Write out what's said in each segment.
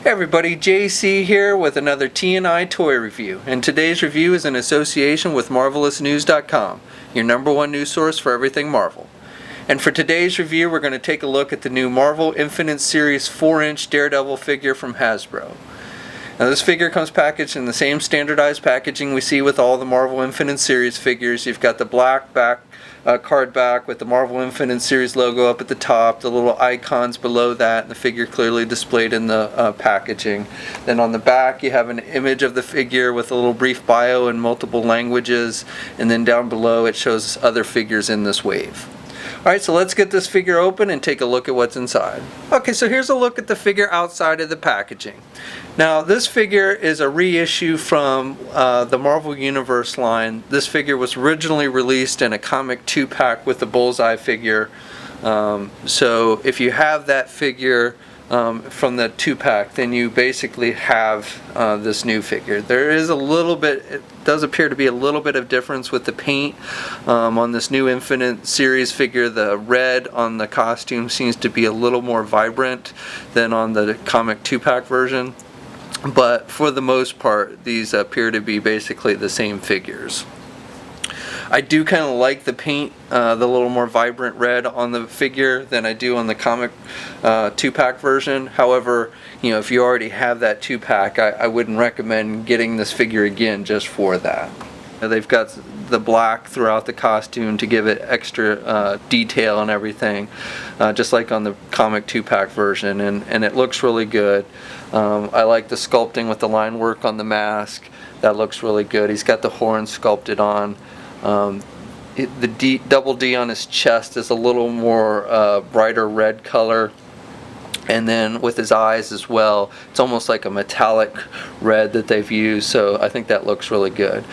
Hey everybody, JC here with another T&I toy review, and today's review is in association with MarvelousNews.com, your #1 news source for everything Marvel. And for today's review, we're going to take a look at the new Marvel Infinite Series 4-inch Daredevil figure from Hasbro. Now this figure comes packaged in the same standardized packaging we see with all the Marvel Infinite Series figures. You've got the black back card back with the Marvel Infinite Series logo up at the top, the little icons below that, and the figure clearly displayed in the packaging. Then on the back you have an image of the figure with a little brief bio in multiple languages, and then down below it shows other figures in this wave. Alright, so let's get this figure open and take a look at what's inside. Okay, so here's a look at the figure outside of the packaging. Now, this figure is a reissue from the Marvel Universe line. This figure was originally released in a comic 2-pack with the Bullseye figure. So if you have that figure from the 2-pack, then you basically have this new figure. There is a little bit, it does appear to be a little bit of difference with the paint on this new Infinite Series figure. The red on the costume seems to be a little more vibrant than on the comic 2-pack version. But for the most part, these appear to be basically the same figures. I do kind of like the paint, the little more vibrant red on the figure than I do on the comic 2-pack version. However, you know, if you already have that 2-pack, I wouldn't recommend getting this figure again just for that. They've got the black throughout the costume to give it extra detail and everything, just like on the comic 2-pack version, and it looks really good. I like the sculpting with the line work on the mask. That looks really good. He's got the horns sculpted on. The double D on his chest is a little more brighter red color, and then with his eyes as well, it's almost like a metallic red that they've used, so I think that looks really good.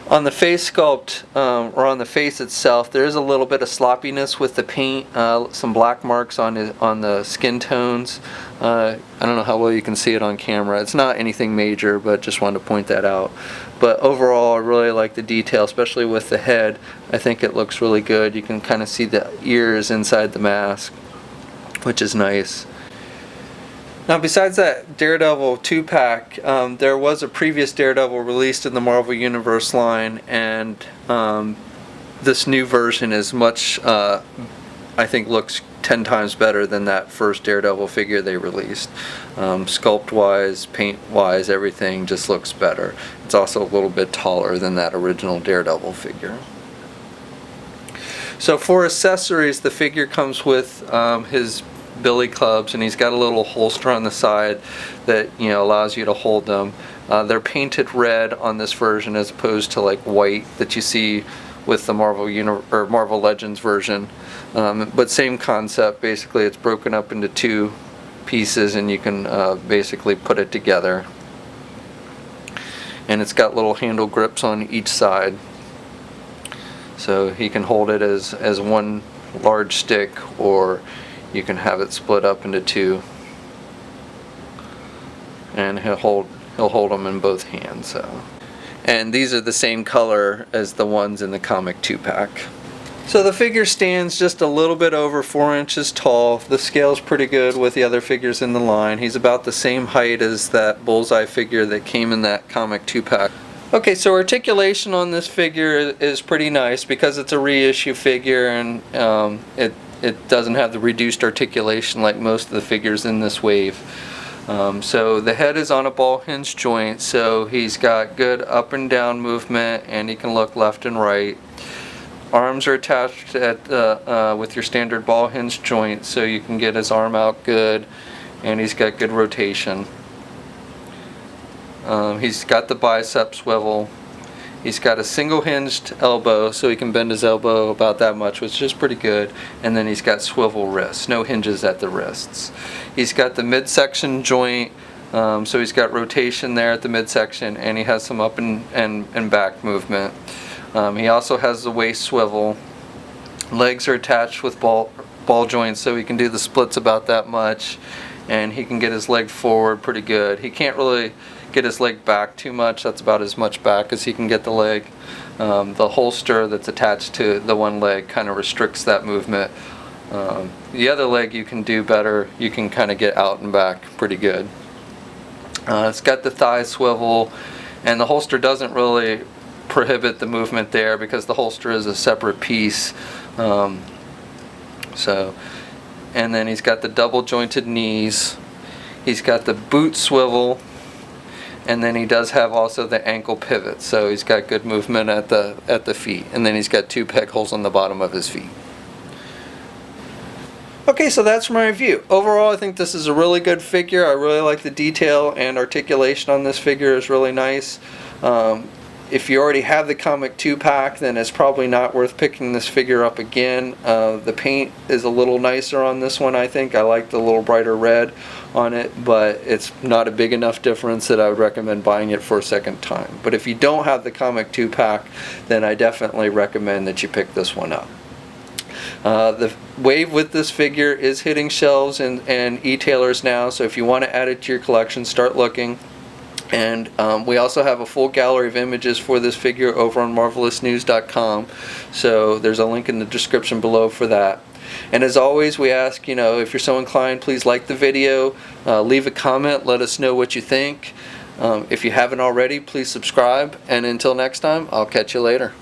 On the face sculpt, or on the face itself, there is a little bit of sloppiness with the paint, some black marks on the skin tones. I don't know how well you can see it on camera. It's not anything major, but just wanted to point that out. But overall, I really like the detail, especially with the head. I think it looks really good. You can kind of see the ears inside the mask, which is nice. Now, besides that Daredevil 2-pack, there was a previous Daredevil released in the Marvel Universe line, and this new version is much, I think, looks 10 times better than that first Daredevil figure they released. Sculpt-wise, paint-wise, everything just looks better. It's also a little bit taller than that original Daredevil figure. So for accessories, the figure comes with his billy clubs, and he's got a little holster on the side that, you know, allows you to hold them. They're painted red on this version as opposed to like white that you see with the Marvel Legends version. But same concept. Basically, it's broken up into 2 pieces, and you can basically put it together. And it's got little handle grips on each side, so he can hold it as one large stick, or you can have it split up into 2, and he'll hold them in both hands. So, and these are the same color as the ones in the comic 2-pack. So the figure stands just a little bit over 4 inches tall. The scale's pretty good with the other figures in the line. He's about the same height as that Bullseye figure that came in that comic 2-pack. Okay, so articulation on this figure is pretty nice because it's a reissue figure, and it doesn't have the reduced articulation like most of the figures in this wave. So the head is on a ball hinge joint, so he's got good up and down movement, and he can look left and right. Arms are attached with your standard ball hinge joint, so you can get his arm out good, and he's got good rotation. He's got the bicep swivel. He's got a single hinged elbow, so he can bend his elbow about that much, which is pretty good. And then he's got swivel wrists, no hinges at the wrists. He's got the midsection joint, so he's got rotation there at the midsection, and he has some up and back movement. He also has the waist swivel. Legs are attached with ball joints, so he can do the splits about that much, and he can get his leg forward pretty good. He can't really get his leg back too much. That's about as much back as he can get the leg. The holster that's attached to the one leg kind of restricts that movement. The other leg you can do better. You can kind of get out and back pretty good. It's got the thigh swivel, and the holster doesn't really prohibit the movement there because the holster is a separate piece. And then he's got the double jointed knees. He's got the boot swivel, and then he does have also the ankle pivot, so he's got good movement at the feet, and then he's got 2 peg holes on the bottom of his feet. Okay, so that's my review. Overall, I think this is a really good figure. I really like the detail and articulation on this figure is really nice. If you already have the Comic 2-pack, then it's probably not worth picking this figure up again. The paint is a little nicer on this one, I think. I like the little brighter red on it, but it's not a big enough difference that I would recommend buying it for a second time. But if you don't have the Comic 2-pack, then I definitely recommend that you pick this one up. The wave with this figure is hitting shelves and e-tailers now, so if you want to add it to your collection, start looking. And we also have a full gallery of images for this figure over on MarvelousNews.com, so there's a link in the description below for that. And as always, we ask, if you're so inclined, please like the video, leave a comment, let us know what you think. If you haven't already, please subscribe, and until next time, I'll catch you later.